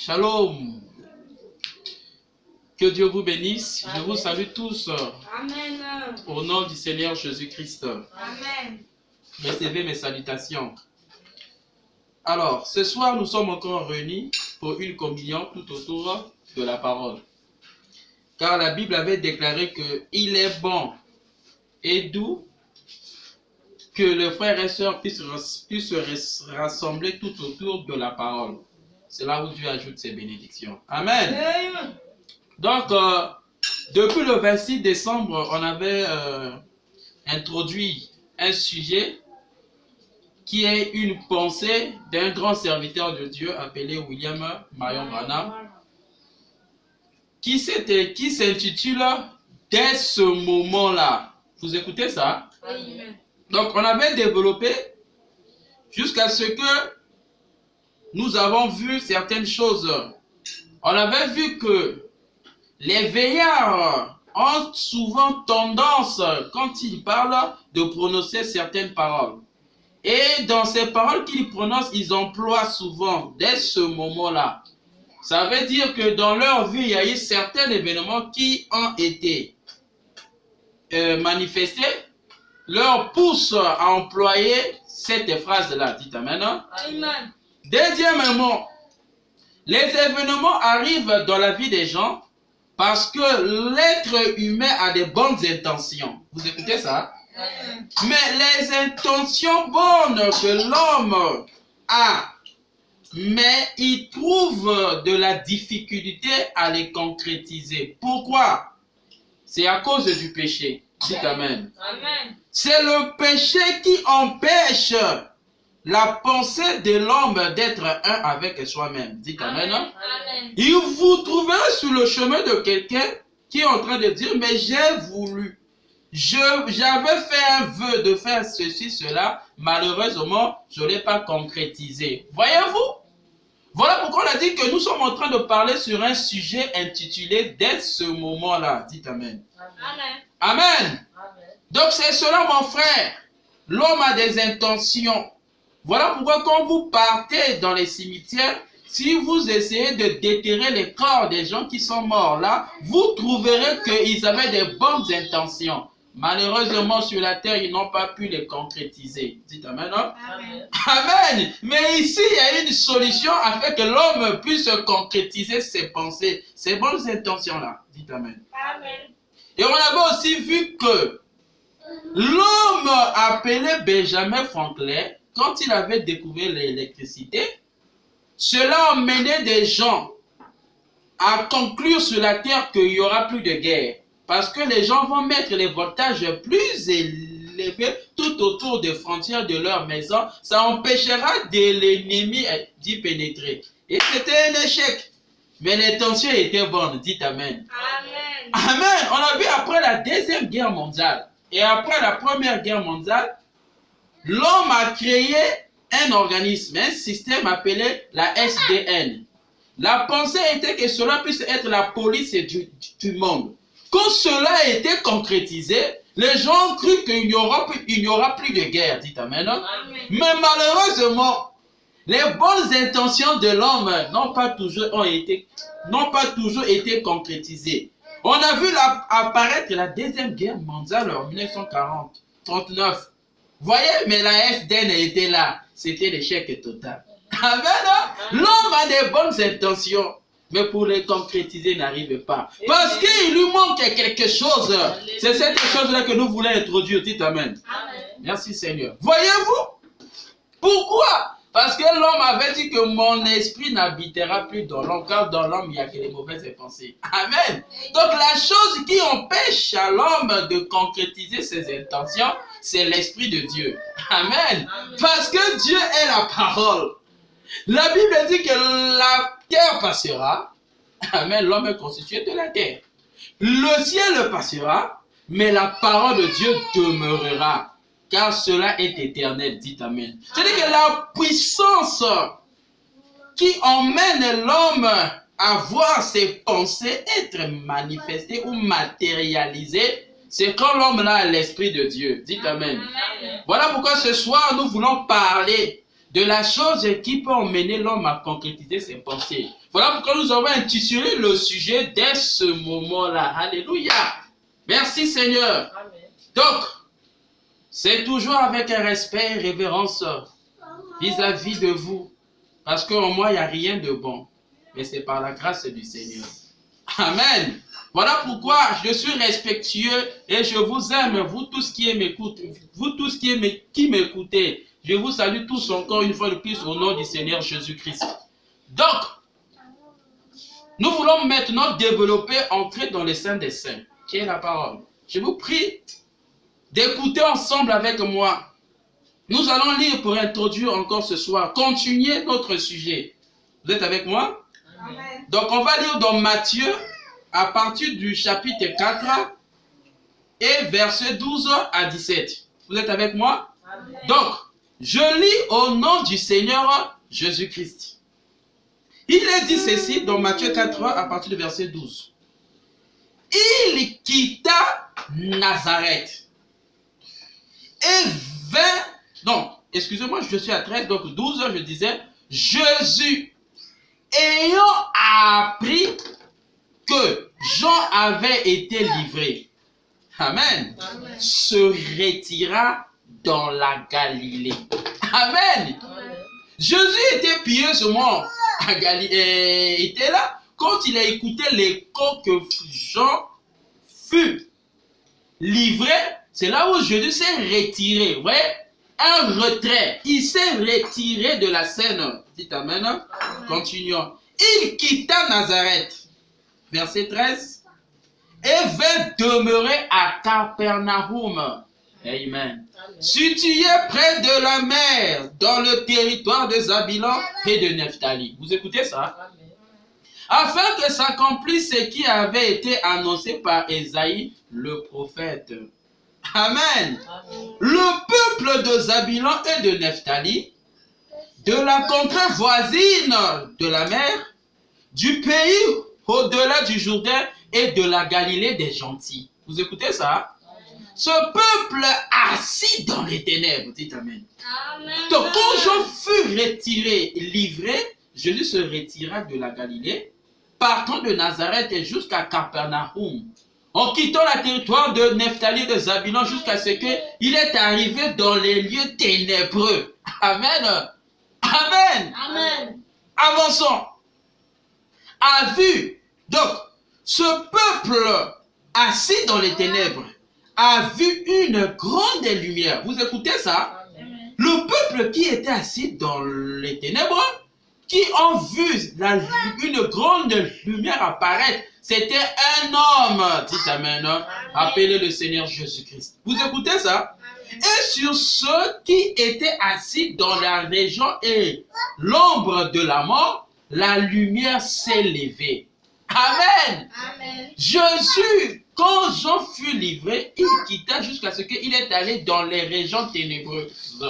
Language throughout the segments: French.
Shalom. Que Dieu vous bénisse. Amen. Je vous salue tous. Amen. Au nom du Seigneur Jésus-Christ. Amen. Recevez mes salutations. Alors, ce soir, nous sommes encore réunis pour une communion tout autour de la parole. Car la Bible avait déclaré qu'il est bon et doux que les frères et sœurs puissent se rassembler tout autour de la parole. C'est là où Dieu ajoute ses bénédictions. Amen. Amen. Donc, depuis le 26 décembre, on avait introduit un sujet qui est une pensée d'un grand serviteur de Dieu appelé William Marion Branham, qui s'intitule « Dès ce moment-là ». Vous écoutez ça? Amen. Donc, on avait développé jusqu'à ce que nous avons vu certaines choses. On avait vu que les veillards ont souvent tendance, quand ils parlent, de prononcer certaines paroles. Et dans ces paroles qu'ils prononcent, ils emploient souvent, dès ce moment-là. Ça veut dire que dans leur vie, il y a eu certains événements qui ont été manifestés, leur poussent à employer cette phrase-là. Dites Amen. Amen. Deuxièmement, les événements arrivent dans la vie des gens parce que l'être humain a des bonnes intentions. Vous écoutez ça? Amen. Mais les intentions bonnes que l'homme a, mais il trouve de la difficulté à les concrétiser. Pourquoi? C'est à cause du péché. Dites Amen. Amen. C'est le péché qui empêche la pensée de l'homme d'être un avec soi-même. Dites Amen. Amen. Et vous trouverez sur le chemin de quelqu'un qui est en train de dire, mais j'ai voulu, j'avais fait un vœu de faire ceci, cela, malheureusement, je ne l'ai pas concrétisé. Voyez-vous? Voilà pourquoi on a dit que nous sommes en train de parler sur un sujet intitulé « Dès ce moment-là ». Dites Amen. Amen. Amen. Donc c'est cela, mon frère. L'homme a des intentions. Voilà pourquoi quand vous partez dans les cimetières, si vous essayez de déterrer les corps des gens qui sont morts là, vous trouverez qu'ils avaient des bonnes intentions. Malheureusement, sur la terre, ils n'ont pas pu les concrétiser. Dites Amen. Amen. Amen. Mais ici, il y a une solution afin que l'homme puisse concrétiser ses pensées, ses bonnes intentions-là. Dites Amen. Amen. Et on avait aussi vu que l'homme appelé Benjamin Franklin, quand il avait découvert l'électricité, cela a mené des gens à conclure sur la terre qu'il n'y aura plus de guerre. Parce que les gens vont mettre les voltages plus élevés tout autour des frontières de leur maison. Ça empêchera de l'ennemi d'y pénétrer. Et c'était un échec. Mais l'intention était bonne. Dites Amen. Amen. Amen. On a vu après la Deuxième Guerre mondiale et après la Première Guerre mondiale, l'homme a créé un organisme, un système appelé la SDN. La pensée était que cela puisse être la police du monde. Quand cela a été concrétisé, les gens ont cru qu'il n'y aura plus de guerre. Dites Amen. Amen. Mais malheureusement, les bonnes intentions de l'homme n'ont pas toujours été concrétisées. On a vu apparaître la Deuxième Guerre mondiale en 1939. Voyez, mais la SDN était là. C'était l'échec total. Amen. L'homme a des bonnes intentions, mais pour les concrétiser, il n'arrive pas. Parce qu'il lui manque quelque chose. C'est cette chose-là que nous voulons introduire. Dites Amen. Amen. Merci Seigneur. Voyez-vous? Pourquoi? Parce que l'homme avait dit que mon esprit n'habitera plus dans l'homme, car dans l'homme, il n'y a que les mauvaises pensées. Amen. Donc la chose qui empêche à l'homme de concrétiser ses intentions, c'est l'esprit de Dieu. Amen. Parce que Dieu est la parole. La Bible dit que la terre passera. Amen. L'homme est constitué de la terre. Le ciel passera, mais la parole de Dieu demeurera. Car cela est éternel, dites Amen. C'est-à-dire que la puissance qui emmène l'homme à voir ses pensées être manifestées ou matérialisées, c'est quand l'homme a l'esprit de Dieu. Dites Amen. Amen. Voilà pourquoi ce soir, nous voulons parler de la chose qui peut emmener l'homme à concrétiser ses pensées. Voilà pourquoi nous avons intitulé le sujet dès ce moment-là. Alléluia. Merci Seigneur. Amen. Donc, c'est toujours avec un respect et révérence vis-à-vis de vous. Parce qu'en moi, il n'y a rien de bon. Mais c'est par la grâce du Seigneur. Amen. Voilà pourquoi je suis respectueux et je vous aime, vous tous qui m'écoutez. Vous tous qui m'écoutez. Je vous salue tous encore une fois de plus au nom du Seigneur Jésus-Christ. Donc, nous voulons maintenant développer, entrer dans les saints des saints, qui est la parole. Je vous prie d'écouter ensemble avec moi. Nous allons lire pour introduire encore ce soir, continuer notre sujet. Vous êtes avec moi? Amen. Donc on va lire dans Matthieu à partir du chapitre 4 et verset 12 à 17. Vous êtes avec moi? Amen. Donc, je lis au nom du Seigneur Jésus-Christ. Il est dit ceci dans Matthieu 4 à partir du verset 12. Il quitta Nazareth et vint... Non, excusez-moi, je suis à 13, donc 12, je disais, Jésus, ayant appris que Jean avait été livré, Amen, Amen. se retira dans la Galilée. Amen. Amen. Jésus était pieusement à Galilée, était là quand il a écouté l'écho que Jean fut livré. C'est là où Jésus s'est retiré. Vous voyez, un retrait. Il s'est retiré de la scène. Dites Amen. Amen. Continuons. Il quitta Nazareth. Verset 13. Et vint demeurer à Capernaum. Amen. Amen. Situé près de la mer, dans le territoire de Zabilan et de Nephtali. Vous écoutez ça? Amen. Afin que s'accomplisse ce qui avait été annoncé par Ésaïe, le prophète. Amen. Amen. Le peuple de Zabilan et de Nephtali, de la contrée voisine de la mer, du pays au-delà du Jourdain et de la Galilée des gentils. Vous écoutez ça? Ce peuple assis dans les ténèbres, dites Amen. Amen. Donc quand Jean fut retiré, livré, Jésus se retira de la Galilée, partant de Nazareth et jusqu'à Capernaum, en quittant le territoire de Nephtali de Zabilan jusqu'à ce qu'il est arrivé dans les lieux ténébreux. Amen. Amen. Amen. Avançons. A vu, donc, ce peuple assis dans les ténèbres a vu une grande lumière. Vous écoutez ça? Amen. Le peuple qui était assis dans les ténèbres, qui ont vu une grande lumière apparaître, c'était un homme, dites Amen, appelé le Seigneur Jésus-Christ. Vous écoutez ça? Et sur ceux qui étaient assis dans la région et l'ombre de la mort, la lumière s'est levée. Amen. Amen. Jésus, quand Jean fut livré, il quitta jusqu'à ce qu'il est allé dans les régions ténébreuses.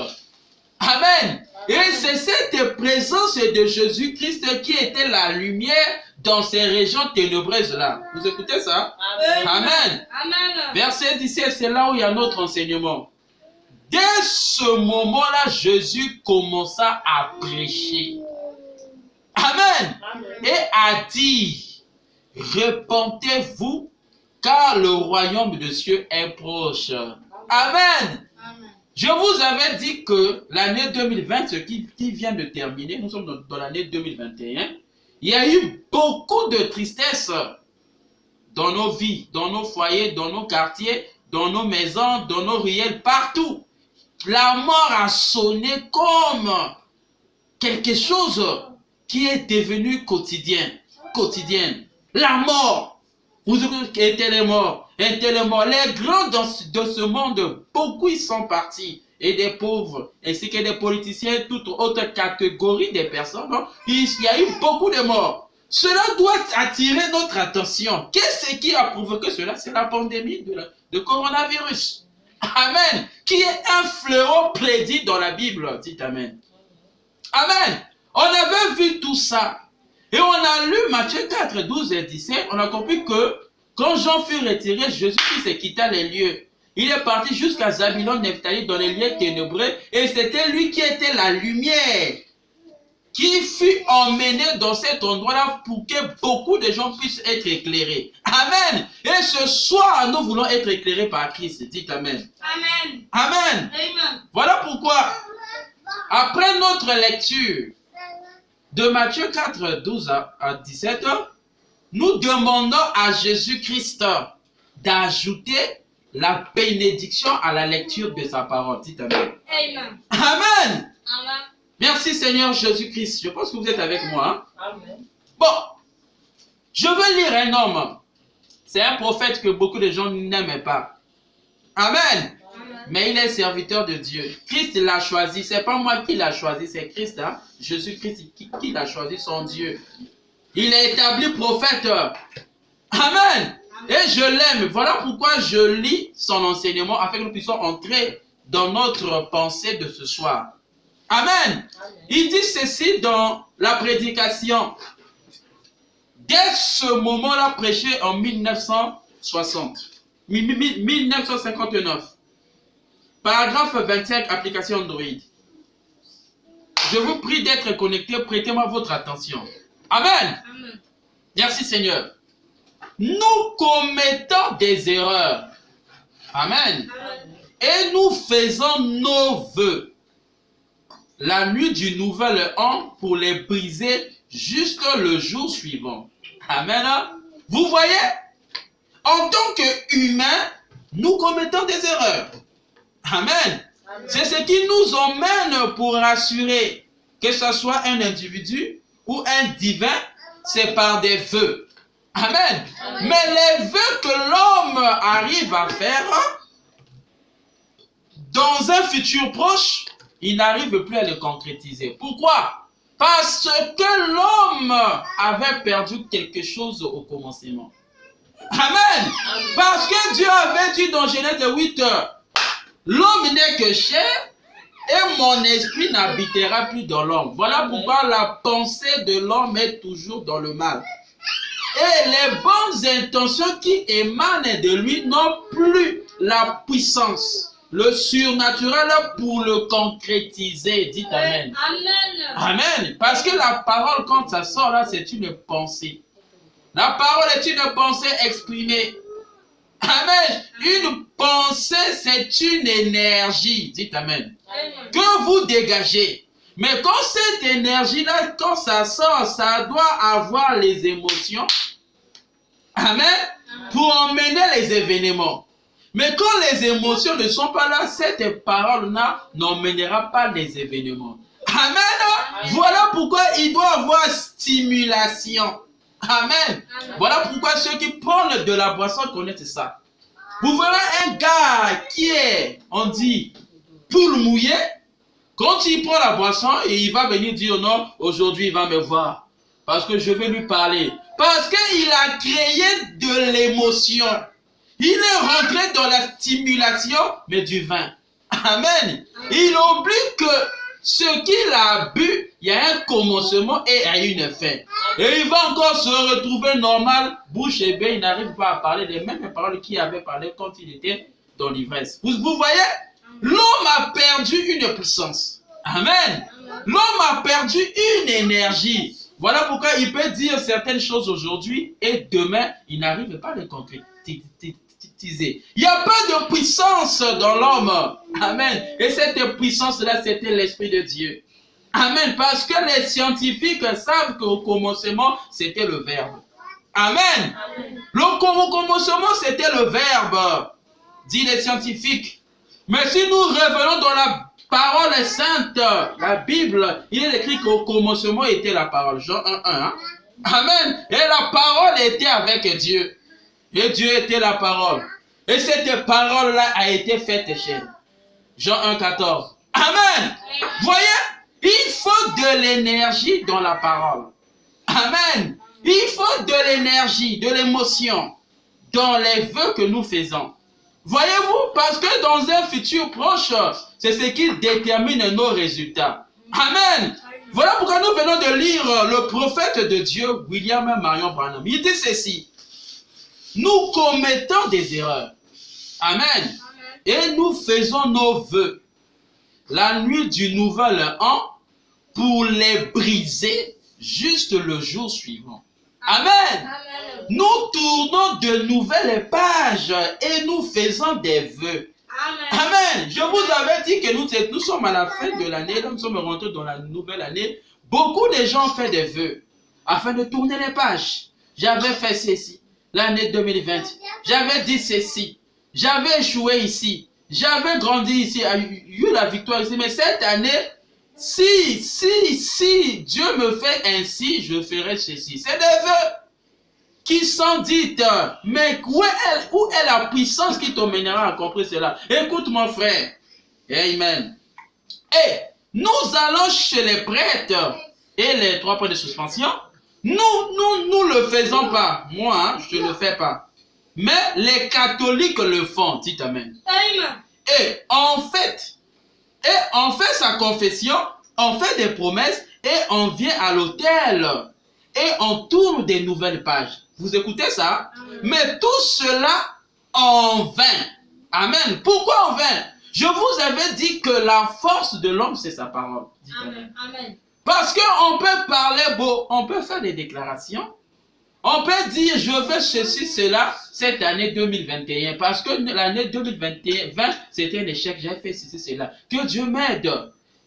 Amen. Et c'est cette présence de Jésus-Christ qui était la lumière dans ces régions ténébreuses-là. Vous écoutez ça? Amen. Amen. Amen. Verset 17, c'est là où il y a notre enseignement. Dès ce moment-là, Jésus commença à prêcher. Amen. Amen. Et a dit, repentez-vous, car le royaume de Dieu est proche. Amen. Amen. Je vous avais dit que l'année 2020, ce qui vient de terminer, nous sommes dans l'année 2021, il y a eu beaucoup de tristesse dans nos vies, dans nos foyers, dans nos quartiers, dans nos maisons, dans nos ruelles, partout. La mort a sonné comme quelque chose qui est devenu quotidienne. La mort. Vous écoutez, un tel est mort, un tel est mort. Les grands dans ce monde, beaucoup ils sont partis. Et des pauvres, ainsi que des politiciens, toute autre catégorie de personnes. Donc, il y a eu beaucoup de morts. Cela doit attirer notre attention. Qu'est-ce qui a provoqué cela? C'est la pandémie de coronavirus. Amen. Qui est un fléau prédit dans la Bible. Dites Amen. Amen. On avait vu tout ça. Et on a lu Matthieu 4, 12 et 17. On a compris que quand Jean fut retiré, Jésus-Christ quitta les lieux. Il est parti jusqu'à Zabulon, Nephtali, dans les lieux ténébreux, et c'était lui qui était la lumière, qui fut emmené dans cet endroit-là pour que beaucoup de gens puissent être éclairés. Amen. Et ce soir, nous voulons être éclairés par Christ. Dites Amen. Amen. Amen. Amen. Voilà pourquoi, après notre lecture de Matthieu 4, 12 à 17, nous demandons à Jésus-Christ d'ajouter la bénédiction à la lecture de sa parole. Dites Amen. Amen. Amen. Amen. Merci Seigneur Jésus-Christ. Je pense que vous êtes avec moi. Hein? Amen. Bon, je veux lire un homme. C'est un prophète que beaucoup de gens n'aiment pas. Amen. Amen. Mais il est serviteur de Dieu. Christ l'a choisi. C'est pas moi qui l'a choisi, c'est Christ. Hein? Jésus-Christ qui l'a choisi, son Dieu. Il est établi prophète. Amen. Et je l'aime. Voilà pourquoi je lis son enseignement afin que nous puissions entrer dans notre pensée de ce soir. Amen. Amen. Il dit ceci dans la prédication. Dès ce moment-là, prêché en 1959. Paragraphe 25, application Android. Je vous prie d'être connecté, prêtez-moi votre attention. Amen. Amen. Merci Seigneur. Nous commettons des erreurs. Amen. Amen. Et nous faisons nos vœux la nuit du nouvel an pour les briser jusqu'au le jour suivant. Amen. Vous voyez, en tant qu'humains, nous commettons des erreurs. Amen. Amen. C'est ce qui nous emmène pour assurer que ce soit un individu ou un divin, c'est par des vœux. Amen. Amen. Mais les vœux que l'homme arrive à faire, dans un futur proche, il n'arrive plus à le concrétiser. Pourquoi? Parce que l'homme avait perdu quelque chose au commencement. Amen. Parce que Dieu avait dit dans Genèse 8, l'homme n'est que chair et mon esprit n'habitera plus dans l'homme. Voilà pourquoi la pensée de l'homme est toujours dans le mal. Et les bonnes intentions qui émanent de lui n'ont plus la puissance, le surnaturel pour le concrétiser. Dites Amen. Amen. Amen. Parce que la parole, quand ça sort là, c'est une pensée. La parole est une pensée exprimée. Amen. Une pensée, c'est une énergie. Dites Amen. Amen. Que vous dégagez. Mais quand cette énergie-là, quand ça sort, ça doit avoir les émotions. Amen. Pour emmener les événements. Mais quand les émotions ne sont pas là, cette parole-là n'emmènera pas les événements. Amen. Amen. Voilà pourquoi il doit avoir stimulation. Amen. Amen. Voilà pourquoi ceux qui prennent de la boisson connaissent ça. Vous verrez un gars qui est, on dit, poule mouillée. Quand il prend la boisson, il va venir dire non, aujourd'hui il va me voir. Parce que je vais lui parler. Parce qu'il a créé de l'émotion. Il est rentré dans la stimulation, mais du vin. Amen. Il oublie que ce qu'il a bu, il y a un commencement et une fin. Et il va encore se retrouver normal, bouche bée, il n'arrive pas à parler les mêmes paroles qu'il avait parlé quand il était dans l'ivresse. Vous voyez, l'homme a perdu une puissance. Amen. L'homme a perdu une énergie. Voilà pourquoi il peut dire certaines choses aujourd'hui et demain, il n'arrive pas à les concrétiser. Il n'y a pas de puissance dans l'homme. Amen. Et cette puissance-là, c'était l'Esprit de Dieu. Amen. Parce que les scientifiques savent qu'au commencement, c'était le Verbe. Amen. Amen. Au commencement, c'était le Verbe, dit les scientifiques. Mais si nous revenons dans la parole sainte, la Bible, il est écrit qu'au commencement était la parole. Jean 1, 1. Hein? Amen. Et la parole était avec Dieu. Et Dieu était la parole. Et cette parole-là a été faite chair. Jean 1, 14. Amen. Voyez, il faut de l'énergie dans la parole. Amen. Il faut de l'énergie, de l'émotion dans les vœux que nous faisons. Voyez-vous, parce que dans un futur proche, c'est ce qui détermine nos résultats. Amen. Voilà pourquoi nous venons de lire le prophète de Dieu, William Marion Branham. Il dit ceci. Nous commettons des erreurs. Amen. et nous faisons nos vœux la nuit du nouvel an pour les briser juste le jour suivant. Amen. Amen. Nous tournons de nouvelles pages et nous faisons des vœux. Amen. Amen. Je vous avais dit que nous sommes à la fin de l'année, nous sommes rentrés dans la nouvelle année. Beaucoup de gens ont fait des vœux afin de tourner les pages. J'avais fait ceci l'année 2020. J'avais dit ceci. J'avais échoué ici. J'avais grandi ici, eu la victoire ici. Mais cette année, si Dieu me fait ainsi, je ferai ceci. C'est des vœux qui sont dites. Mais où est la puissance qui t'emmènera à accomplir cela? Écoute mon frère. Amen. Et nous allons chez les prêtres et les 3 points de suspension. Nous le faisons pas. Moi, je ne le fais pas. Mais les catholiques le font. Dites Amen. Amen. Et on fait sa confession, on fait des promesses et on vient à l'autel et on tourne des nouvelles pages. Vous écoutez ça? Amen. Mais tout cela en vain. Amen. Pourquoi en vain? Je vous avais dit que la force de l'homme, c'est sa parole. Dites Amen. Amen. Parce qu'on peut parler beau, on peut faire des déclarations. On peut dire, je veux ceci, cela, cette année 2021. Parce que l'année 2020, c'était un échec. J'ai fait ceci, cela. Que Dieu m'aide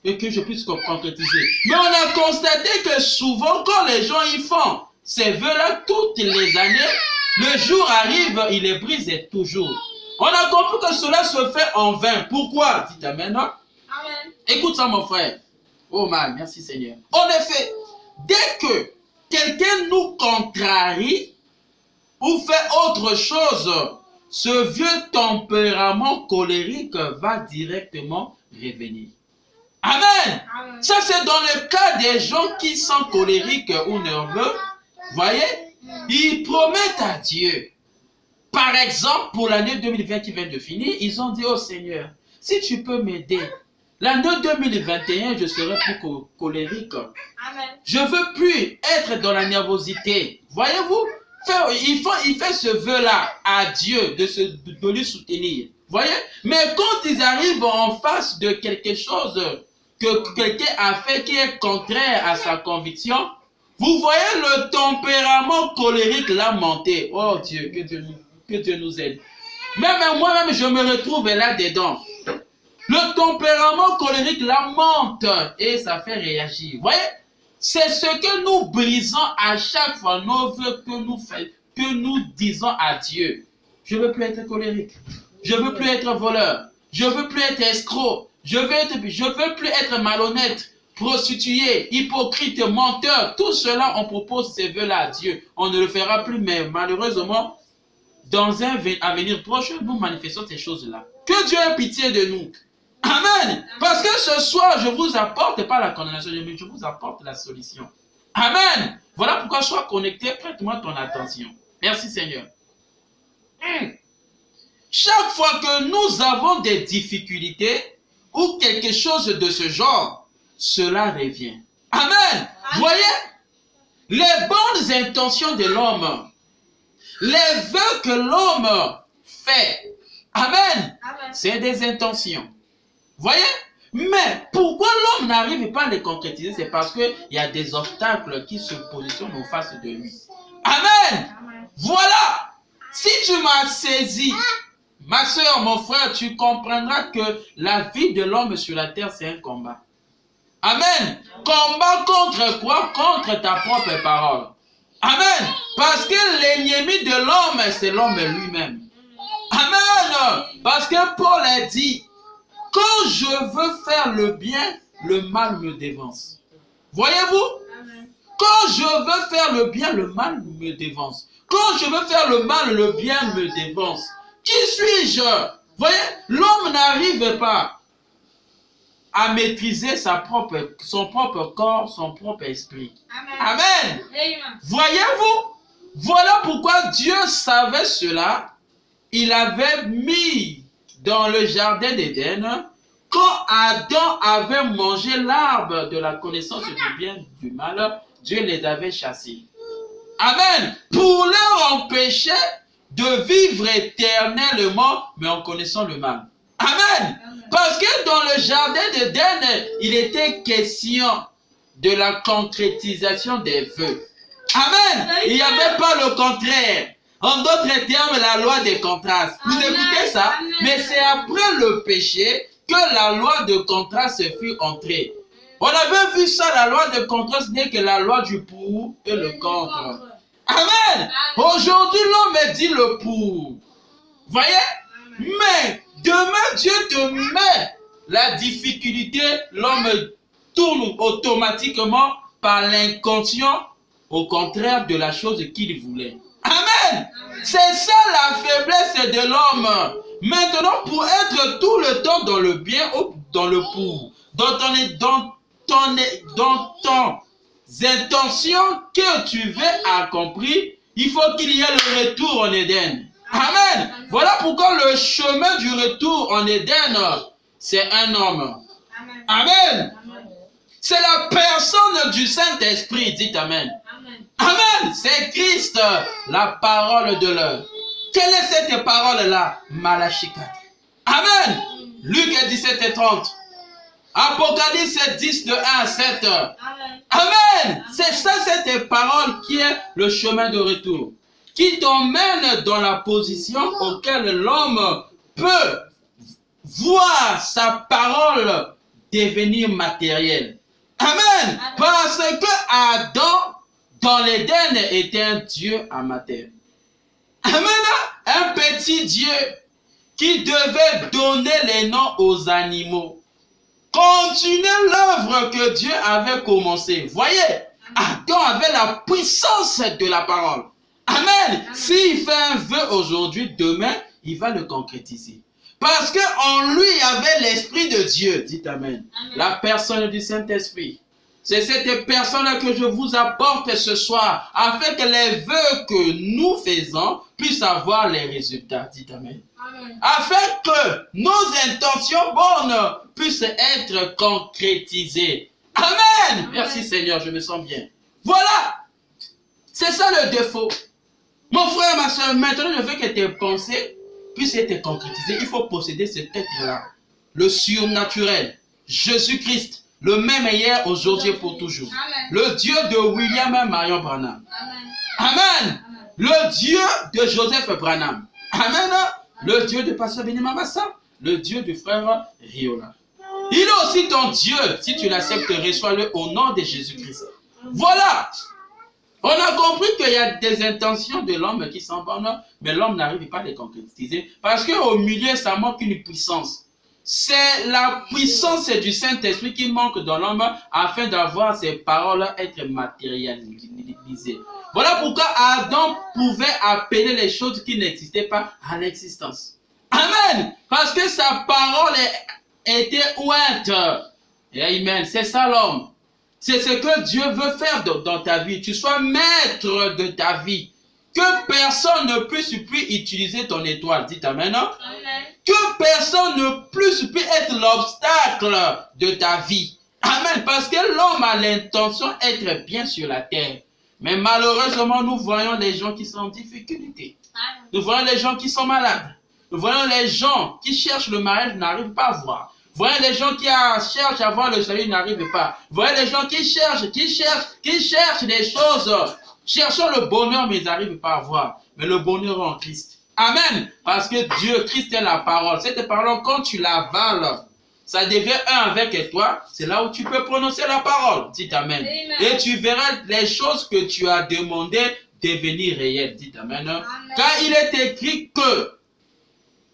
et que je puisse concrétiser. Mais on a constaté que souvent, quand les gens y font ces vœux-là, toutes les années, le jour arrive, il les brise toujours. On a compris que cela se fait en vain. Pourquoi? Dites Amen. Amen. Écoute ça, mon frère. Oh man, merci Seigneur. En effet, dès que quelqu'un nous contrarie ou fait autre chose, ce vieux tempérament colérique va directement revenir. Amen. Amen. Ça, c'est dans le cas des gens qui sont colériques ou nerveux. Voyez, ils promettent à Dieu. Par exemple, pour l'année 2020 qui vient de finir, ils ont dit au Seigneur, si tu peux m'aider, l'année 2021, je serai plus colérique. Amen. Je ne veux plus être dans la nervosité. Voyez-vous, il fait ce vœu-là à Dieu de lui soutenir. Voyez? Mais quand ils arrivent en face de quelque chose que quelqu'un a fait qui est contraire à sa conviction, vous voyez le tempérament colérique là monter. Oh Dieu, que Dieu nous aide. Même moi-même, je me retrouve là-dedans. Le tempérament colérique là monte et ça fait réagir. Vous voyez? C'est ce que nous brisons à chaque fois, nos vœux que nous disons à Dieu. Je ne veux plus être colérique. Je ne veux plus être voleur. Je ne veux plus être escroc. Je veux plus être malhonnête, prostitué, hypocrite, menteur. Tout cela, on propose ces vœux-là à Dieu. On ne le fera plus, mais malheureusement, dans un avenir proche, nous manifestons ces choses-là. Que Dieu ait pitié de nous. Amen. Parce que ce soir, je vous apporte pas la condamnation, mais je vous apporte la solution. Amen. Voilà pourquoi sois connecté, prête-moi ton attention. Merci Seigneur. Chaque fois que nous avons des difficultés ou quelque chose de ce genre, cela revient. Amen. Voyez, les bonnes intentions de l'homme, les vœux que l'homme fait, amen, c'est des intentions. Voyez? Mais pourquoi l'homme n'arrive pas à les concrétiser? C'est parce qu'il y a des obstacles qui se positionnent en face de lui. Amen. Voilà. Si tu m'as saisi, ma soeur, mon frère, tu comprendras que la vie de l'homme sur la terre, c'est un combat. Amen. Combat contre quoi? Contre ta propre parole. Amen. Parce que l'ennemi de l'homme, c'est l'homme lui-même. Amen. Parce que Paul a dit, quand je veux faire le bien, le mal me dévance. Voyez-vous? Quand je veux faire le bien, le mal me dévance. Quand je veux faire le mal, le bien me dévance. Qui suis-je? Voyez, l'homme n'arrive pas à maîtriser son propre corps, son propre esprit. Amen. Amen. Voyez-vous? Voilà pourquoi Dieu savait cela. Il avait mis dans le jardin d'Éden, quand Adam avait mangé l'arbre de la connaissance du bien et du mal, Dieu les avait chassés. Amen. Pour leur empêcher de vivre éternellement, mais en connaissant le mal. Parce que dans le jardin d'Éden, il était question de la concrétisation des vœux. Amen. Il n'y avait pas le contraire. En d'autres termes, la loi des contrastes. Vous écoutez ça? Mais c'est après le péché que la loi de contraste fut entrée. On avait vu ça, la loi de contraste n'est que la loi du pour et le contre. Amen. Aujourd'hui, l'homme dit le pour. Voyez? Mais demain, Dieu te met la difficulté, l'homme tourne automatiquement par l'inconscient au contraire de la chose qu'il voulait. Amen. C'est ça la faiblesse de l'homme. Maintenant, pour être tout le temps dans le bien ou dans le pour, dans ton intentions que tu veux accomplir, il faut qu'il y ait le retour en Éden. Amen. Voilà pourquoi le chemin du retour en Éden, c'est un homme. Amen. C'est la personne du Saint-Esprit. Dites Amen. Amen. C'est Christ, la parole de l'heure. Quelle est cette parole-là? Malachie 4. Amen. Luc 17:30. Apocalypse 10 de 1 à 7. Amen. C'est ça, cette parole qui est le chemin de retour, qui t'emmène dans la position auquel l'homme peut voir sa parole devenir matérielle. Amen. Parce que Adam, dans l'Éden, était un Dieu amateur. Amen. Un petit Dieu qui devait donner les noms aux animaux. Continuer l'œuvre que Dieu avait commencée. Voyez, Adam avait la puissance de la parole. Amen. S'il fait un vœu aujourd'hui, demain, il va le concrétiser. Parce qu'en lui, il y avait l'Esprit de Dieu. Dites Amen. La personne du Saint-Esprit. C'est cette personne que je vous apporte ce soir, afin que les vœux que nous faisons puissent avoir les résultats. Dites Amen. Amen. Afin que nos intentions bonnes puissent être concrétisées. Amen. Amen. Merci Seigneur, je me sens bien. Voilà. C'est ça le défaut. Mon frère, ma soeur, maintenant je veux que tes pensées puissent être concrétisées. Il faut posséder cet être-là. Le surnaturel. Jésus-Christ. Le même hier, aujourd'hui et pour toujours. Amen. Le Dieu de William et Marion Branham. Amen. Amen. Amen. Le Dieu de Joseph Branham. Amen. Le Dieu de Pasteur Benima Massa. Le Dieu du frère Riola. Il est aussi ton Dieu. Si tu l'acceptes, reçois-le au nom de Jésus-Christ. Voilà. On a compris qu'il y a des intentions de l'homme qui sont bonnes, mais l'homme n'arrive pas à les concrétiser. Parce qu'au milieu, ça manque une puissance. C'est la puissance du Saint-Esprit qui manque dans l'homme afin d'avoir ces paroles être matérialisées. Voilà pourquoi Adam pouvait appeler les choses qui n'existaient pas à l'existence. Amen. Parce que sa parole était ouinte. Amen. C'est ça l'homme. C'est ce que Dieu veut faire dans ta vie. Tu sois maître de ta vie. Que personne ne puisse plus utiliser ton étoile. Dites Amen. Amen. Que personne ne puisse plus être l'obstacle de ta vie. Amen. Parce que l'homme a l'intention d'être bien sur la terre. Mais malheureusement, nous voyons les gens qui sont en difficulté. Nous voyons les gens qui sont malades. Nous voyons les gens qui cherchent le mariage, n'arrivent pas à voir. Vous voyez les gens qui cherchent à voir le salut, n'arrivent pas. Vous voyez les gens qui cherchent des choses. Cherchant le bonheur, mais ils n'arrivent pas à voir. Mais le bonheur en Christ. Amen. Parce que Dieu, Christ est la parole. Cette parole, quand tu l'avales, ça devient un avec toi. C'est là où tu peux prononcer la parole. Dites Amen. Amen. Et tu verras les choses que tu as demandées devenir réelles. Dites Amen. Amen. Car il est écrit que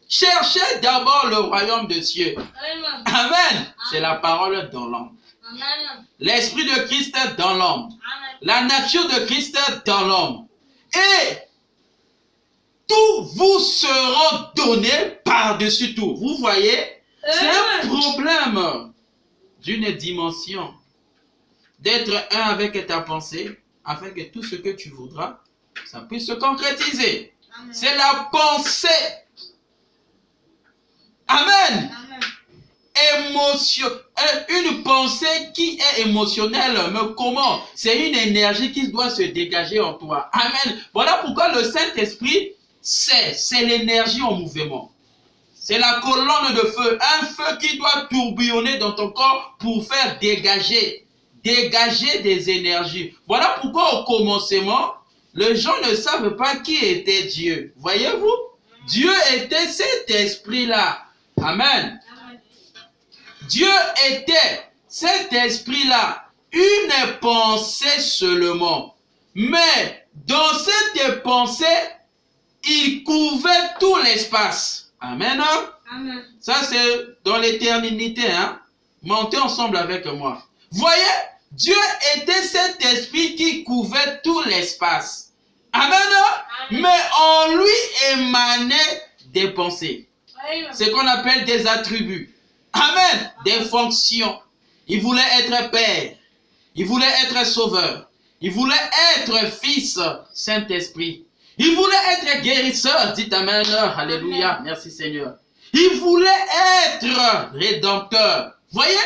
cherchez d'abord le royaume de Dieu. Amen. Amen. C'est la parole dans l'homme. L'esprit de Christ est dans l'homme. La nature de Christ est dans l'homme. Et tout vous sera donné par-dessus tout. Vous voyez, c'est un problème d'une dimension. D'être un avec ta pensée, afin que tout ce que tu voudras, ça puisse se concrétiser. C'est la pensée. Amen. Une pensée qui est émotionnelle, mais comment? C'est une énergie qui doit se dégager en toi. Amen. Voilà pourquoi le Saint-Esprit, c'est l'énergie en mouvement. C'est la colonne de feu. Un feu qui doit tourbillonner dans ton corps pour faire dégager des énergies. Voilà pourquoi au commencement, les gens ne savent pas qui était Dieu. Voyez-vous? Dieu était cet esprit-là. Amen. Dieu était cet esprit-là, une pensée seulement. Mais dans cette pensée, il couvrait tout l'espace. Amen. Amen. Ça, c'est dans l'éternité. Hein? Montez ensemble avec moi. Voyez, Dieu était cet esprit qui couvrait tout l'espace. Amen. Amen. Mais en lui émanaient des pensées. Amen. Ce qu'on appelle des attributs. Amen. Des fonctions. Il voulait être Père. Il voulait être Sauveur. Il voulait être Fils, Saint-Esprit. Il voulait être guérisseur. Dites Amen. Alléluia. Merci Seigneur. Il voulait être Rédempteur. Voyez,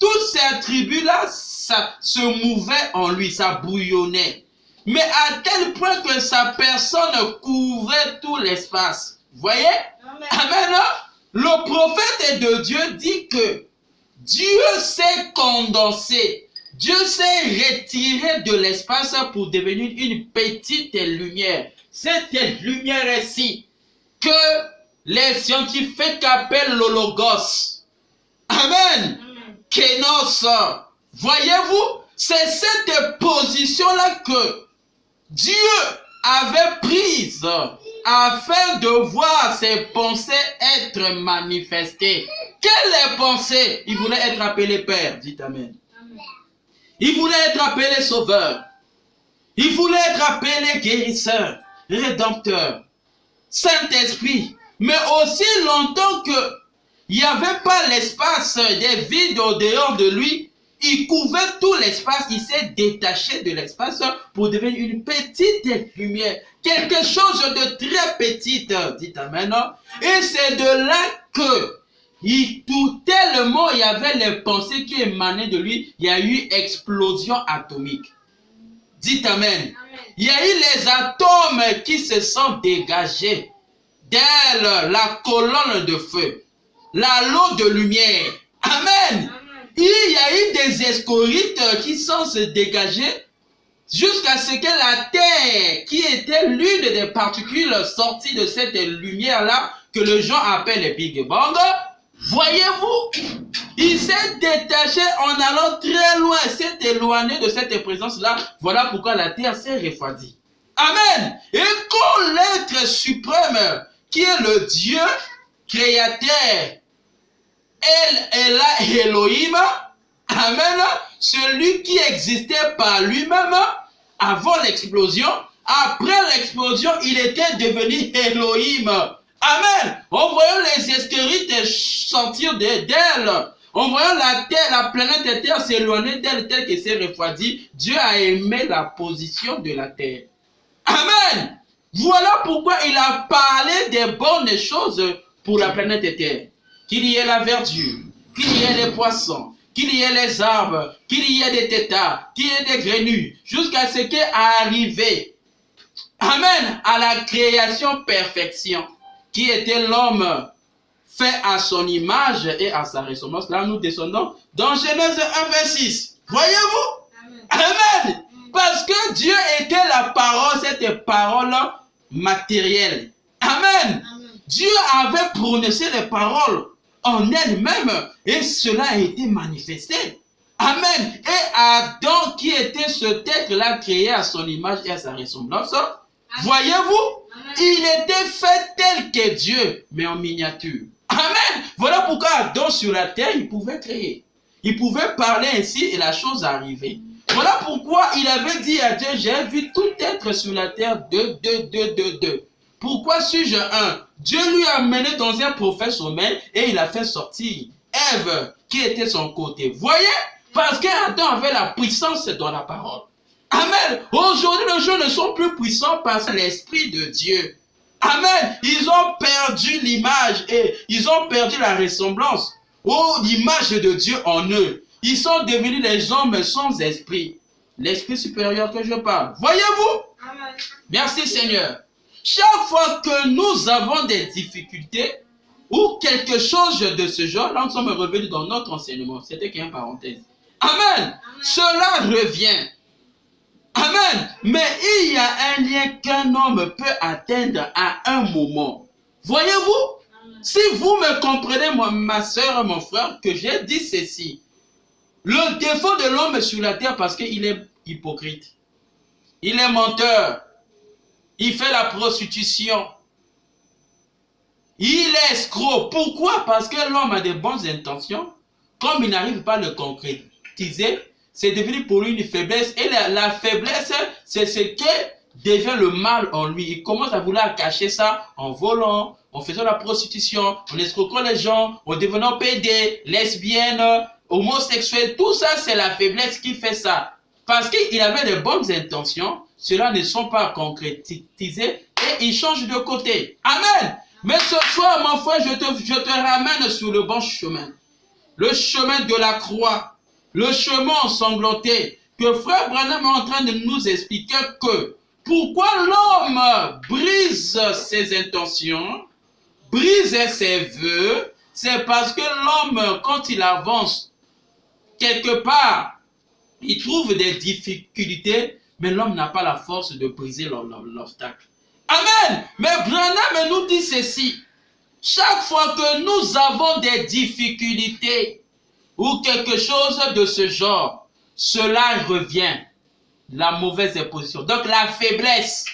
tous ces attributs-là, ça se mouvait en lui, ça bouillonnait. Mais à tel point que sa personne couvrait tout l'espace. Voyez? Amen. Amen. Le prophète de Dieu dit que Dieu s'est condensé. Dieu s'est retiré de l'espace pour devenir une petite lumière. Cette lumière-ci que les scientifiques appellent le Logos. Amen. Kénos. Voyez-vous, c'est cette position-là que Dieu avait prise afin de voir ses pensées être manifestées. Quelles pensées? Il voulait être appelé Père. Dites Amen. Il voulait être appelé Sauveur. Il voulait être appelé Guérisseur, Rédempteur, Saint-Esprit. Mais aussi longtemps que il n'y avait pas l'espace des vides au dehors de lui, il couvrait tout l'espace, il s'est détaché de l'espace pour devenir une petite lumière. Quelque chose de très petit, dites Amen. Et c'est de là que tout tellement il y avait les pensées qui émanaient de lui, il y a eu explosion atomique. Dites Amen. Il y a eu les atomes qui se sont dégagés d'elle, la colonne de feu, l'halo de lumière. Amen. Il y a eu des escorites qui sont se dégagés jusqu'à ce que la terre, qui était l'une des particules sorties de cette lumière-là, que les gens appellent le Big Bang, voyez-vous, il s'est détaché en allant très loin, s'est éloigné de cette présence-là. Voilà pourquoi la terre s'est refroidie. Amen. Et quand l'être suprême, qui est le Dieu créateur, Elohim, amen, celui qui existait par lui-même avant l'explosion, après l'explosion, il était devenu Elohim. Amen. En voyant les escorites sortir d'elle, en voyant la terre, la planète Terre s'éloigner d'elle telle que c'est refroidi, Dieu a aimé la position de la terre. Amen. Voilà pourquoi il a parlé des bonnes choses pour la planète Terre. Qu'il y ait la verdure, qu'il y ait les poissons, qu'il y ait les arbres, qu'il y ait des tétards, qu'il y ait des grenouilles, jusqu'à ce qu'est arrivé, amen, à la création perfection, qui était l'homme fait à son image et à sa ressemblance. Là, nous descendons dans Genèse 1, verset 6. Voyez-vous? Amen. Parce que Dieu était la parole, cette parole matérielle. Amen. Dieu avait prononcé les paroles en elle-même et cela a été manifesté. Amen. Et Adam, qui était ce être-là créé à son image et à sa ressemblance, voyez-vous, il était fait tel que Dieu, mais en miniature. Amen. Voilà pourquoi Adam sur la terre, il pouvait créer. Il pouvait parler ainsi et la chose arrivait. Voilà pourquoi il avait dit à Dieu, j'ai vu tout être sur la terre deux. Pourquoi suis-je un? Dieu lui a mené dans un prophète sommeil et il a fait sortir Ève qui était son côté. Voyez? Parce qu'Adam avait la puissance dans la parole. Amen. Aujourd'hui, les gens ne sont plus puissants par l'Esprit de Dieu. Amen. Ils ont perdu l'image et ils ont perdu la ressemblance. Oh, l'image de Dieu en eux. Ils sont devenus les hommes sans esprit. L'esprit supérieur que je parle. Voyez-vous? Merci Seigneur. Chaque fois que nous avons des difficultés, ou quelque chose de ce genre, là nous sommes revenus dans notre enseignement. C'était qu'une parenthèse. Amen. Cela revient. Amen. Mais il y a un lien qu'un homme peut atteindre à un moment. Voyez-vous? Si vous me comprenez, ma soeur, mon frère, que j'ai dit ceci. Le défaut de l'homme sur la terre, parce qu'il est hypocrite. Il est menteur. Il fait la prostitution. Il est escroc. Pourquoi? Parce que l'homme a de bonnes intentions. Comme il n'arrive pas à le concrétiser, c'est devenu pour lui une faiblesse. Et la faiblesse, c'est ce qui devient le mal en lui. Il commence à vouloir cacher ça en volant, en faisant la prostitution, en escroquant les gens, en devenant pédé, lesbienne, homosexuel. Tout ça, c'est la faiblesse qui fait ça. Parce qu'il avait de bonnes intentions, cela ne sont pas concrétisés et il change de côté. Amen. Mais ce soir, mon frère, je te ramène sur le bon chemin. Le chemin de la croix. Le chemin ensanglanté. Que frère Branham est en train de nous expliquer que pourquoi l'homme brise ses intentions, brise ses vœux, c'est parce que l'homme, quand il avance quelque part, il trouve des difficultés, mais l'homme n'a pas la force de briser l'obstacle. Amen. Mais Branham nous dit ceci. Chaque fois que nous avons des difficultés ou quelque chose de ce genre, cela revient. La mauvaise position. Donc la faiblesse,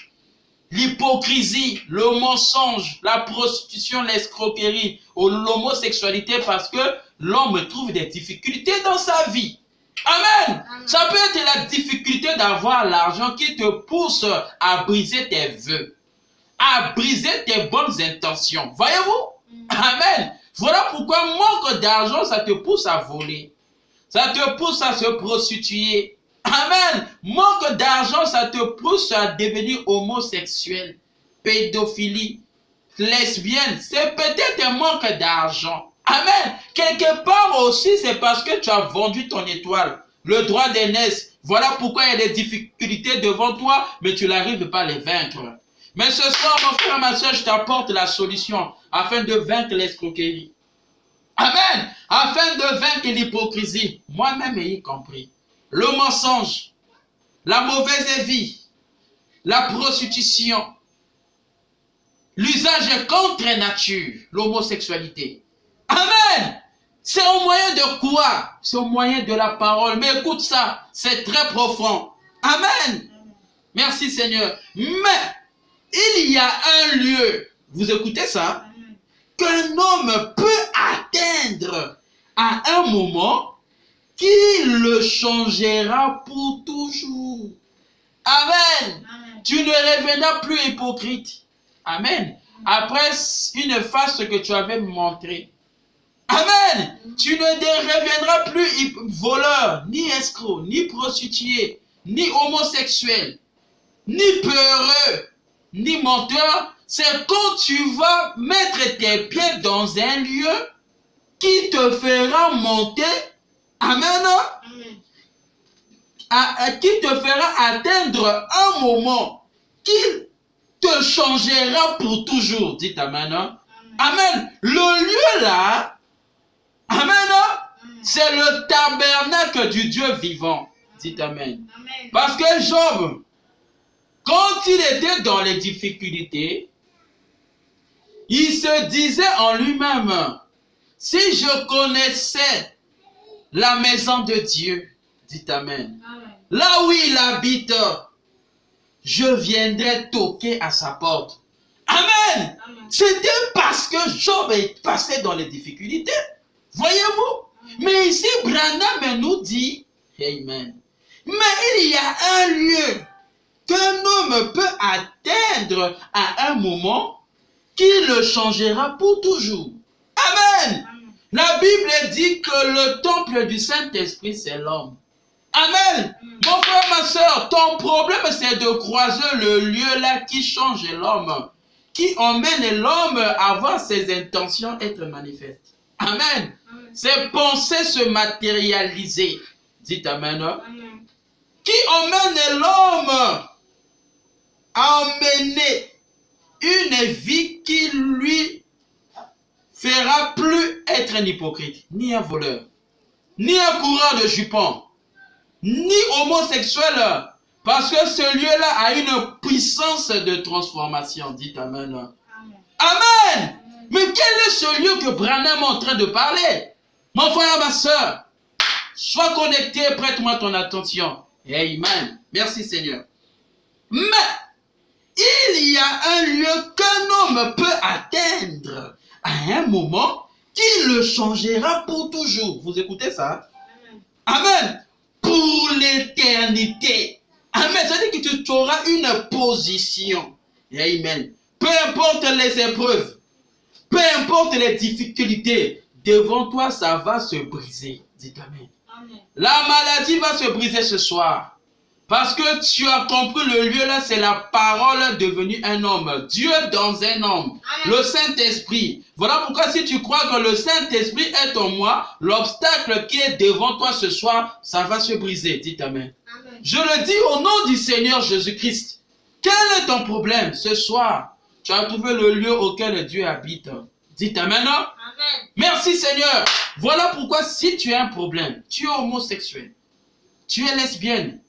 l'hypocrisie, le mensonge, la prostitution, l'escroquerie ou l'homosexualité parce que l'homme trouve des difficultés dans sa vie. Amen. Ça peut être la difficulté d'avoir l'argent qui te pousse à briser tes vœux, à briser tes bonnes intentions. Voyez-vous? Amen. Voilà pourquoi manque d'argent, ça te pousse à voler. Ça te pousse à se prostituer. Amen. Manque d'argent, ça te pousse à devenir homosexuel, pédophilie, lesbienne. C'est peut-être un manque d'argent. Amen. Quelque part aussi, c'est parce que tu as vendu ton étoile, le droit d'aînesse. Voilà pourquoi il y a des difficultés devant toi, mais tu n'arrives pas à les vaincre. Mais ce soir, mon frère et ma soeur, je t'apporte la solution afin de vaincre l'escroquerie. Amen. Afin de vaincre l'hypocrisie, moi-même y compris. Le mensonge, la mauvaise vie, la prostitution, l'usage contre nature, l'homosexualité. Amen. C'est au moyen de quoi? C'est au moyen de la parole. Mais écoute ça, c'est très profond. Amen. Merci Seigneur. Mais il y a un lieu, vous écoutez ça, qu'un homme peut atteindre à un moment qui le changera pour toujours. Amen. Amen. Tu ne reviendras plus hypocrite. Amen. Après une face que tu avais montrée. Amen. Tu ne reviendras plus voleur, ni escroc, ni prostitué, ni homosexuel, ni peureux, ni menteur. C'est quand tu vas mettre tes pieds dans un lieu qui te fera monter. Amen. Qui te fera atteindre un moment qui te changera pour toujours. Dites Amen. Amen. Le lieu là, Amen, c'est le tabernacle du Dieu vivant. Dites Amen. Parce que Job, quand il était dans les difficultés, il se disait en lui-même, si je connaissais la maison de Dieu, dites Amen. Amen. Là où il habite, je viendrai toquer à sa porte. Amen. Amen. C'était parce que Job est passé dans les difficultés. Voyez-vous? Mais ici, Branham nous dit, Amen. Mais il y a un lieu qu'un homme peut atteindre à un moment qui le changera pour toujours. Amen. Amen. La Bible dit que le temple du Saint-Esprit, c'est l'homme. Amen. Mon frère, ma soeur, ton problème, c'est de croiser le lieu là qui change l'homme, qui emmène l'homme à voir ses intentions être manifestes. Amen. Ses pensées se matérialiser. Dites Amen. Amen. Qui emmène l'homme à emmener une vie qui lui fera être un hypocrite, ni un voleur, ni un coureur de jupons, ni homosexuel, parce que ce lieu-là a une puissance de transformation. Dites Amen. Amen. Amen. Mais quel est ce lieu que Branham est en train de parler? Mon frère, ma soeur, sois connecté, prête-moi ton attention. Amen. Merci Seigneur. Mais il y a un lieu qu'un homme peut atteindre à un moment qui le changera pour toujours. Vous écoutez ça? Amen. Pour l'éternité. Amen. Ça veut dire que tu auras une position. Amen. Peu importe les épreuves, peu importe les difficultés, devant toi, ça va se briser. Dites Amen. Amen. La maladie va se briser ce soir. Parce que tu as compris le lieu là, c'est la parole devenue un homme. Dieu dans un homme. Amen. Le Saint-Esprit. Voilà pourquoi si tu crois que le Saint-Esprit est en moi, l'obstacle qui est devant toi ce soir, ça va se briser. Dites Amen. Amen. Je le dis au nom du Seigneur Jésus-Christ. Quel est ton problème ce soir? Tu as trouvé le lieu auquel Dieu habite. Dites Amen. Amen. Merci Seigneur. Voilà pourquoi si tu as un problème, tu es homosexuel, tu es lesbienne,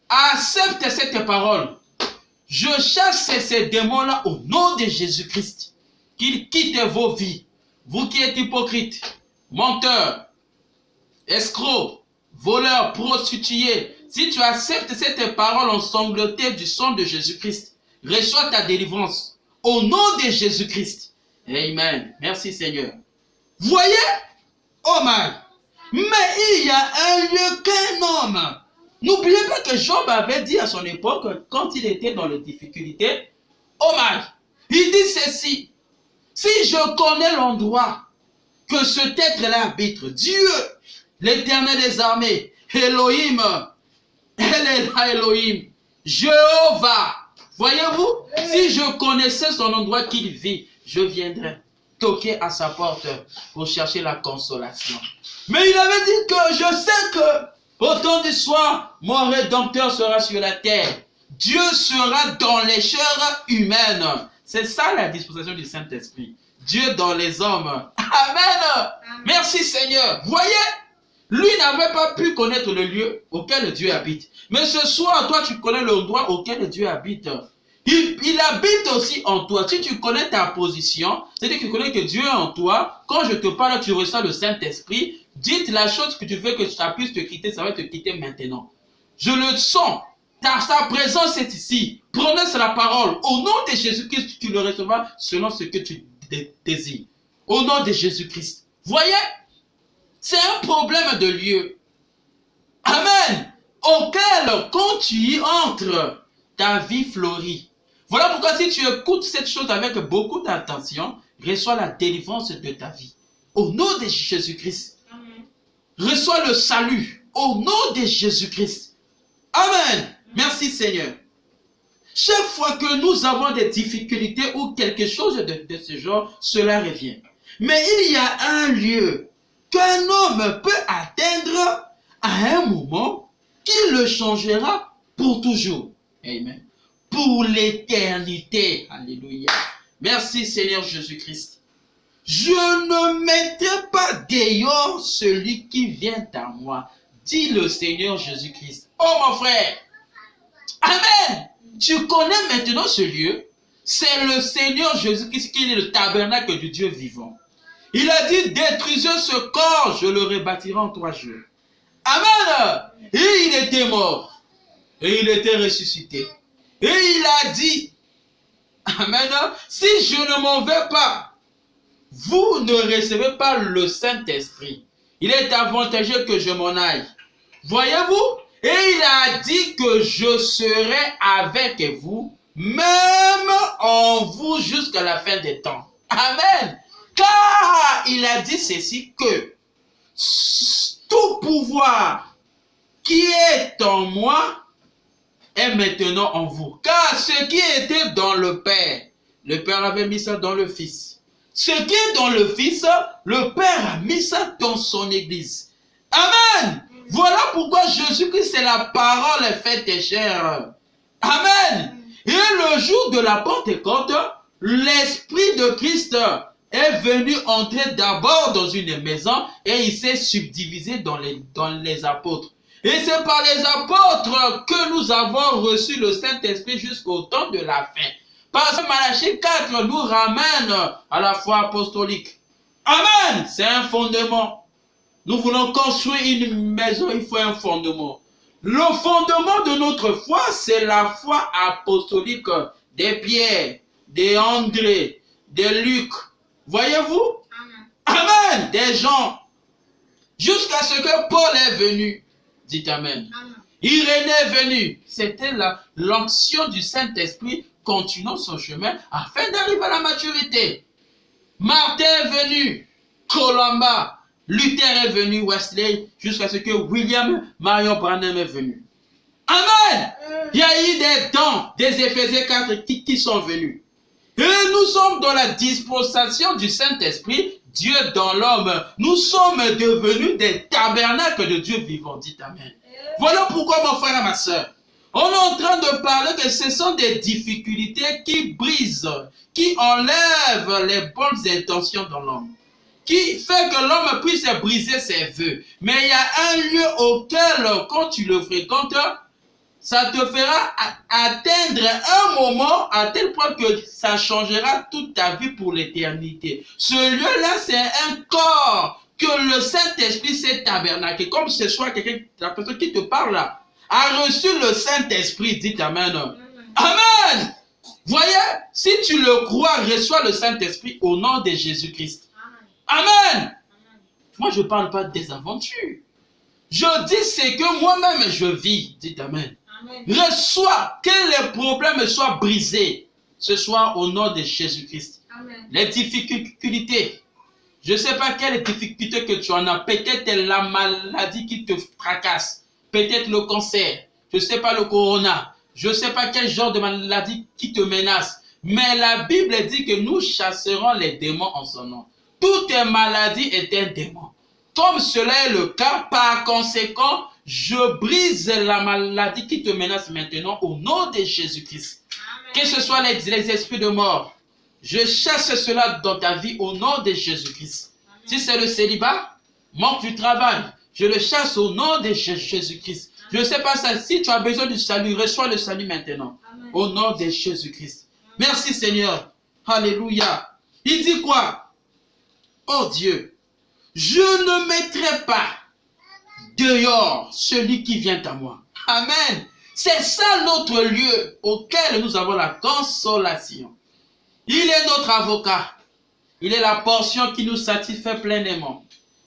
accepte cette parole. Je chasse ces démons-là au nom de Jésus-Christ. Qu'ils quittent vos vies. Vous qui êtes hypocrites, menteurs, escrocs, voleurs, prostituées. Si tu acceptes cette parole ensanglantée du sang de Jésus-Christ, reçois ta délivrance au nom de Jésus-Christ. Amen. Merci Seigneur. Voyez, oh my, mais il y a un lieu qu'un homme. N'oubliez pas que Job avait dit à son époque, quand il était dans les difficultés, oh my, il dit ceci, si je connais l'endroit que cet être-là habite, Dieu, l'Éternel des armées, Elohim, Elohim, Jéhovah, voyez-vous, si je connaissais son endroit qu'il vit, je viendrais toquer à sa porte pour chercher la consolation. Mais il avait dit que je sais que au temps du soir, mon Rédempteur sera sur la terre. Dieu sera dans les chairs humaines. C'est ça la disposition du Saint-Esprit. Dieu dans les hommes. Amen. Merci Seigneur. Voyez, lui n'avait pas pu connaître le lieu auquel Dieu habite. Mais ce soir, toi, tu connais l'endroit auquel Dieu habite. Il habite aussi en toi. Si tu connais ta position, c'est-à-dire que tu connais que Dieu est en toi, quand je te parle, tu reçois le Saint-Esprit, dites la chose que tu veux que ça puisse te quitter, ça va te quitter maintenant. Je le sens. Sa présence est ici. Prononce la parole. Au nom de Jésus-Christ, tu le recevras selon ce que tu désires. Au nom de Jésus-Christ. Voyez, c'est un problème de lieu. Amen. Auquel, quand tu y entres, ta vie fleurit. Voilà pourquoi si tu écoutes cette chose avec beaucoup d'attention, reçois la délivrance de ta vie. Au nom de Jésus-Christ. Reçois le salut. Au nom de Jésus-Christ. Amen. Merci Seigneur. Chaque fois que nous avons des difficultés ou quelque chose de ce genre, cela revient. Mais il y a un lieu qu'un homme peut atteindre à un moment qui le changera pour toujours. Amen. Pour l'éternité. Alléluia. Merci Seigneur Jésus-Christ. Je ne mettrai pas dehors celui qui vient à moi, dit le Seigneur Jésus-Christ. Oh mon frère. Amen. Tu connais maintenant ce lieu. C'est le Seigneur Jésus-Christ qui est le tabernacle du Dieu vivant. Il a dit, détruisez ce corps, je le rebâtirai en 3 jours. Amen. Et il était mort. Et il était ressuscité. Et il a dit, amen, si je ne m'en vais pas, vous ne recevez pas le Saint-Esprit. Il est avantageux que je m'en aille. Voyez-vous? Et il a dit que je serai avec vous, même en vous jusqu'à la fin des temps. Amen. Car il a dit ceci que tout pouvoir qui est en moi est maintenant en vous. Car ce qui était dans le Père avait mis ça dans le Fils. Ce qui est dans le Fils, le Père a mis ça dans son Église. Amen. Voilà pourquoi Jésus-Christ, c'est la parole faite chair. Amen. Et le jour de la Pentecôte, l'Esprit de Christ est venu entrer d'abord dans une maison et il s'est subdivisé dans les apôtres. Et c'est par les apôtres que nous avons reçu le Saint-Esprit jusqu'au temps de la fin. Parce que Malachie 4 nous ramène à la foi apostolique. Amen. C'est un fondement. Nous voulons construire une maison, il faut un fondement. Le fondement de notre foi, c'est la foi apostolique des Pierre, des André, des Luc. Voyez-vous? Amen. Amen. Des gens. Jusqu'à ce que Paul est venu. Dites Amen. Amen. Irénée est venu. C'était l'onction du Saint-Esprit continuant son chemin afin d'arriver à la maturité. Martin est venu. Colomba. Luther est venu. Wesley. Jusqu'à ce que William Marion Branham est venu. Amen. Il y a eu des dons des Éphésiens 4 qui sont venus. Et nous sommes dans la dispensation du Saint-Esprit, Dieu dans l'homme. Nous sommes devenus des tabernacles de Dieu vivant. Dites Amen. Voilà pourquoi, mon frère et ma soeur, on est en train de parler que ce sont des difficultés qui brisent, qui enlèvent les bonnes intentions dans l'homme, qui fait que l'homme puisse briser ses vœux. Mais il y a un lieu auquel, quand tu le fréquentes, ça te fera atteindre un moment à tel point que ça changera toute ta vie pour l'éternité. Ce lieu-là, c'est un corps que le Saint-Esprit s'est tabernaqué. Comme ce soit quelqu'un, la personne qui te parle là, a reçu le Saint-Esprit. Dites Amen. Amen. Voyez, si tu le crois, reçois le Saint-Esprit au nom de Jésus-Christ. Amen. Moi, je ne parle pas des aventures. Je dis ce que moi-même je vis. Dites Amen. Reçois que les problèmes soient brisés ce soir au nom de Jésus-Christ. Les difficultés, je ne sais pas quelle difficulté que tu en as, peut-être la maladie qui te fracasse, peut-être le cancer, je ne sais pas le corona, je ne sais pas quel genre de maladie qui te menace, mais la Bible dit que nous chasserons les démons en son nom. Toute maladie est un démon. Comme cela est le cas, par conséquent, je brise la maladie qui te menace maintenant au nom de Jésus-Christ. Que ce soit les esprits de mort, je chasse cela dans ta vie au nom de Jésus-Christ. Si c'est le célibat, manque du travail, je le chasse au nom de Jésus-Christ. Je ne sais pas ça, si tu as besoin du salut, reçois le salut maintenant. Amen. Au nom de Jésus-Christ. Merci Seigneur. Alléluia. Il dit quoi? Oh Dieu, je ne mettrai pas dehors celui qui vient à moi. Amen. C'est ça notre lieu auquel nous avons la consolation. Il est notre avocat. Il est la portion qui nous satisfait pleinement.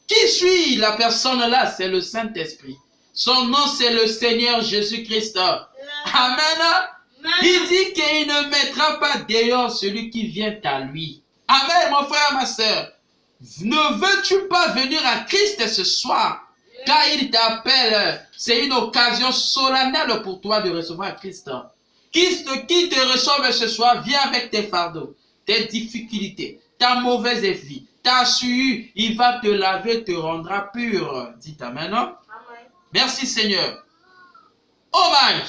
Qui suit la personne là? C'est le Saint-Esprit. Son nom c'est le Seigneur Jésus-Christ. Amen. Il dit qu'il ne mettra pas dehors celui qui vient à lui. Amen, mon frère, ma soeur. Ne veux-tu pas venir à Christ ce soir? Car il t'appelle, c'est une occasion solennelle pour toi de recevoir Christ. Christ qui te reçoit ce soir, viens avec tes fardeaux, tes difficultés, ta mauvaise vie, ta sueur, il va te laver, te rendra pur. Dites Amen. Amen. Merci Seigneur. Oh my,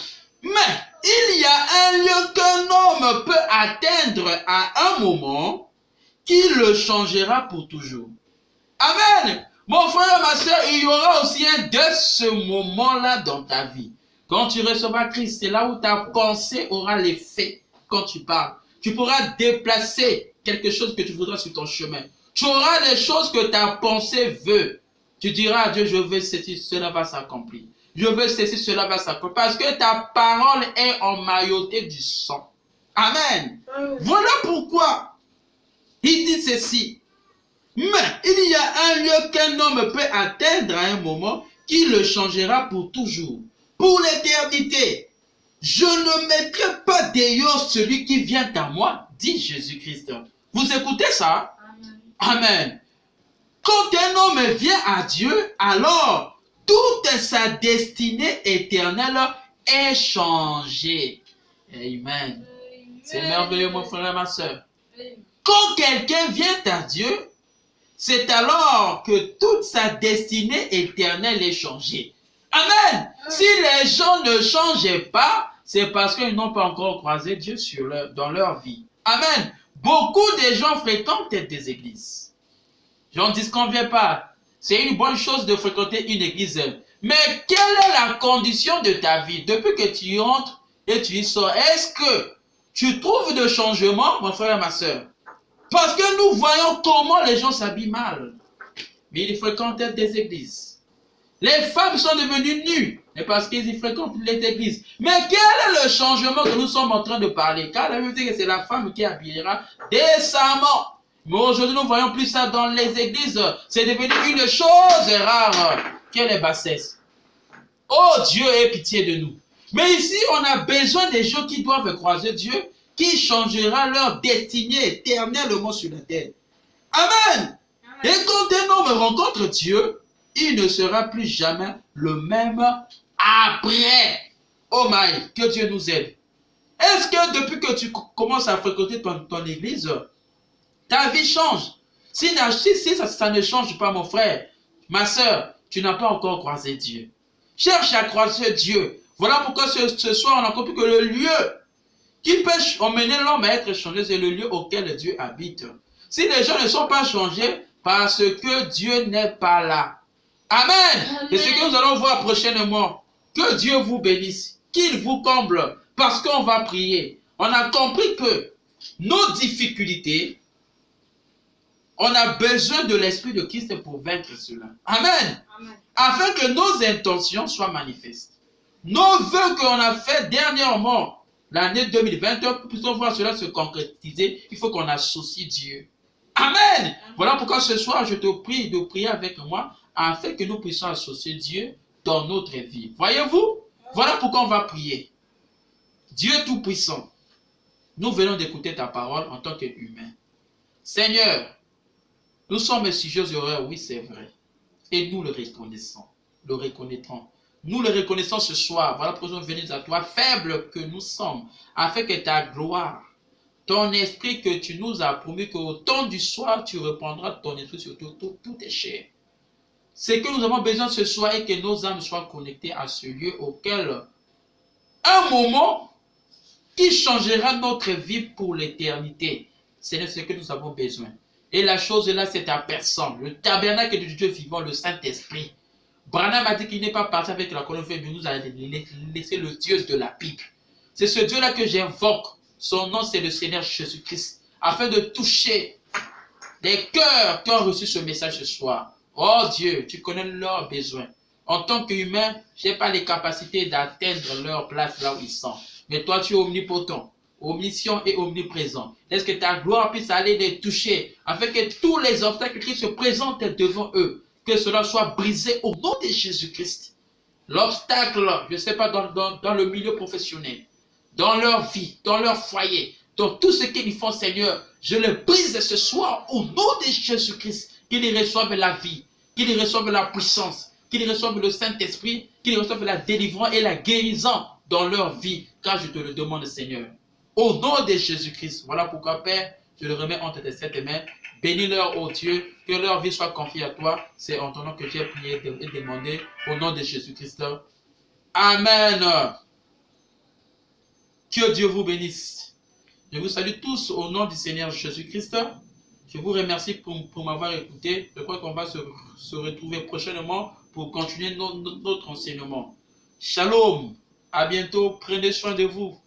mais il y a un lieu qu'un homme peut atteindre à un moment qui le changera pour toujours. Amen. Mon frère, ma soeur, il y aura aussi un de ce moment-là dans ta vie. Quand tu recevras Christ, c'est là où ta pensée aura l'effet quand tu parles. Tu pourras déplacer quelque chose que tu voudras sur ton chemin. Tu auras les choses que ta pensée veut. Tu diras à Dieu, je veux ceci, cela va s'accomplir. Je veux ceci, cela va s'accomplir. Parce que ta parole est emmaillotée du sang. Amen. Voilà pourquoi il dit ceci. Mais il y a un lieu qu'un homme peut atteindre à un moment qui le changera pour toujours, pour l'éternité. Je ne mettrai pas dehors celui qui vient à moi, dit Jésus-Christ. Vous écoutez ça? Amen. Amen. Quand un homme vient à Dieu, alors toute sa destinée éternelle est changée. Amen. C'est merveilleux, mon frère et ma soeur. Quand quelqu'un vient à Dieu, c'est alors que toute sa destinée éternelle est changée. Amen. Si les gens ne changeaient pas, c'est parce qu'ils n'ont pas encore croisé Dieu dans leur vie. Amen. Beaucoup de gens fréquentent des églises. Je n'en disconviens pas. C'est une bonne chose de fréquenter une église. Mais quelle est la condition de ta vie depuis que tu y entres et tu y sors? Est-ce que tu trouves de changement, mon frère et ma soeur? Parce que nous voyons comment les gens s'habillent mal. Mais ils fréquentent des églises. Les femmes sont devenues nues, mais parce qu'ils fréquentent les églises. Mais quel est le changement que nous sommes en train de parler? Car la Bible dit que c'est la femme qui habillera décemment. Mais aujourd'hui, nous ne voyons plus ça dans les églises. C'est devenu une chose rare. Quelle est bassesse? Oh Dieu, aie pitié de nous. Mais ici, on a besoin des gens qui doivent croiser Dieu, qui changera leur destinée éternellement sur la terre. Amen. Et quand un homme rencontre Dieu, il ne sera plus jamais le même après. Oh my, que Dieu nous aide. Est-ce que depuis que tu commences à fréquenter ton église, ta vie change? Si ça ne change pas, mon frère, ma soeur, tu n'as pas encore croisé Dieu. Cherche à croiser Dieu. Voilà pourquoi ce soir, on a compris que le lieu qui peut emmener l'homme à être changé, c'est le lieu auquel Dieu habite. Si les gens ne sont pas changés, parce que Dieu n'est pas là. Amen. Et ce que nous allons voir prochainement, que Dieu vous bénisse, qu'il vous comble, parce qu'on va prier. On a compris que nos difficultés, on a besoin de l'Esprit de Christ pour vaincre cela. Amen. Amen. Afin que nos intentions soient manifestes. Nos vœux qu'on a fait dernièrement, l'année 2020, pour puissions voir cela se concrétiser, il faut qu'on associe Dieu. Amen. Voilà pourquoi ce soir, je te prie de prier avec moi, afin que nous puissions associer Dieu dans notre vie. Voyez-vous? Voilà pourquoi on va prier. Dieu Tout-Puissant, nous venons d'écouter ta parole en tant qu'humains. Seigneur, nous sommes sujets aux erreurs, oui c'est vrai. Et nous le reconnaissons, le reconnaîtrons. Nous le reconnaissons ce soir. Voilà pourquoi nous venons à toi, faibles que nous sommes, afin que ta gloire, ton esprit que tu nous as promis qu'au temps du soir, tu reprendras ton esprit sur tout est cher. Ce que nous avons besoin ce soir est que nos âmes soient connectées à ce lieu auquel un moment qui changera notre vie pour l'éternité. C'est ce que nous avons besoin. Et la chose là, c'est ta personne, le tabernacle de Dieu vivant, le Saint-Esprit. Branham a dit qu'il n'est pas parti avec la colonne, mais nous a laissé le Dieu de la Bible. C'est ce Dieu-là que j'invoque. Son nom, c'est le Seigneur Jésus-Christ, afin de toucher des cœurs qui ont reçu ce message ce soir. Oh Dieu, tu connais leurs besoins. En tant qu'humain, je n'ai pas les capacités d'atteindre leur place là où ils sont. Mais toi, tu es omnipotent, omniscient et omniprésent. Laisse que ta gloire puisse aller les toucher, afin que tous les obstacles qui se présentent devant eux, que cela soit brisé au nom de Jésus-Christ. L'obstacle, je ne sais pas, dans le milieu professionnel, dans leur vie, dans leur foyer, dans tout ce qu'ils font, Seigneur, je le brise ce soir au nom de Jésus-Christ, qu'ils reçoivent la vie, qu'ils reçoivent la puissance, qu'ils reçoivent le Saint-Esprit, qu'ils reçoivent la délivrance et la guérison dans leur vie, car je te le demande, Seigneur. Au nom de Jésus-Christ, voilà pourquoi, Père, je le remets entre tes sept mains. Bénis-leur, ô Dieu, que leur vie soit confiée à toi. C'est en ton nom que j'ai prié et demandé, au nom de Jésus-Christ. Amen. Que Dieu vous bénisse. Je vous salue tous au nom du Seigneur Jésus-Christ. Je vous remercie pour m'avoir écouté. Je crois qu'on va se retrouver prochainement pour continuer notre enseignement. Shalom. À bientôt. Prenez soin de vous.